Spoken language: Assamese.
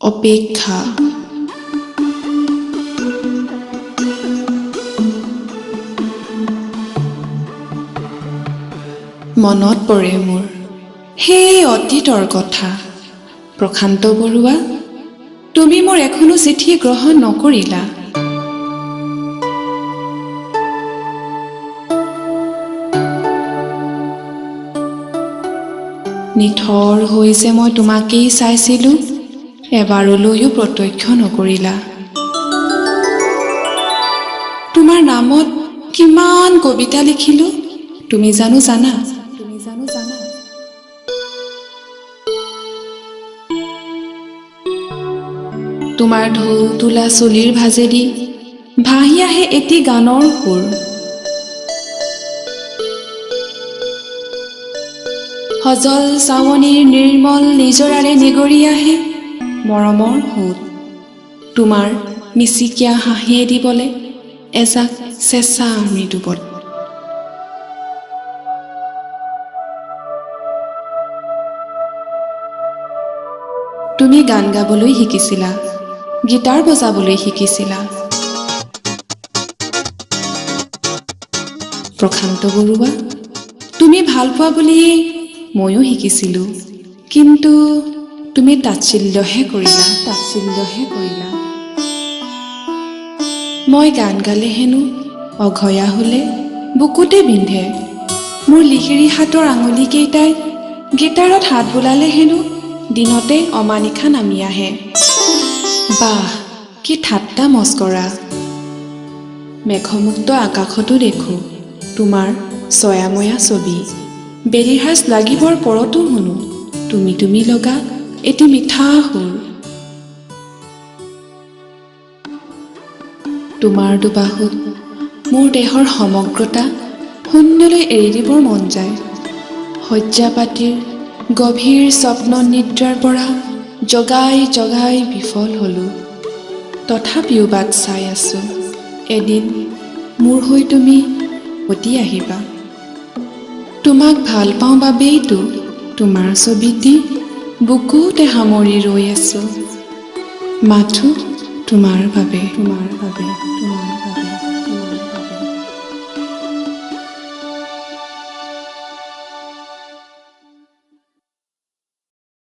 অপেক্ষা। মনত পৰে মোৰ সেই অতীতৰ কথা। প্ৰশান্ত বৰুৱা, তুমি মোৰ এখনো চিঠি গ্ৰহণ নকৰিলা। নিথৰ হৈ যে মই তোমাকেই চাইছিলোঁ, এবাৰলৈও প্ৰত্যক্ষ নকৰিলা। তোমাৰ নামত কিমান কবিতা লিখিলোঁ তুমি জানো জানা? তোমাৰ ঢৌ তোলা চুলিৰ ভাজেদি ভাহি আহে এটি গানৰ সুৰ। সজল চাৱনীৰ নিৰ্মল নিজৰাৰে নিগৰি আহে মৰমৰ সোঁত। তোমাৰ মিচিকীয়া হাঁহিয়ে দিবলে এজাক চেঁচা মৃদুবত। তুমি গান গাবলৈ শিকিছিলা, গীটাৰ বজাবলৈ শিকিছিলা। প্ৰশান্ত বৰুৱা, তুমি ভাল পোৱা বুলি ময়ো শিকিছিলোঁ, কিন্তু তুমি তাচ্ছিল্যহে কৰিলা। মই গান গালে হেনো অঘয়া হ'লে বুকুতে বিন্ধে। মোৰ লিহিৰি হাতৰ আঙুলিকেইটাই গীটাৰত হাত বোলালে হেনো দিনতে অমানিশা নামি আহে। বাহ, কি ঠাট্টা মস্কৰা! মেঘমুক্ত আকাশতো দেখোঁ তোমাৰ ছয়াময়া ছবি। বেলিৰ সাজ লাগিবৰ পৰতো শুনো তুমি লগা এটি মিঠা সুৰ। তোমাৰ দুবাহুত মোৰ দেহৰ সমগ্ৰতা শূন্যলৈ এৰি দিবৰ মন যায়। শয্যাপাতিৰ গভীৰ স্বপ্ন নিদ্ৰাৰ পৰা জগাই জগাই বিফল হ'লোঁ। তথাপিও বাট চাই আছোঁ, এদিন মোৰ হৈ তুমি উটি আহিবা। তোমাক ভাল পাওঁ বাবেইতো তোমাৰ ছবিটি বুকুতে সামৰি ৰৈ আছোঁ, মাথো তোমাৰ বাবে।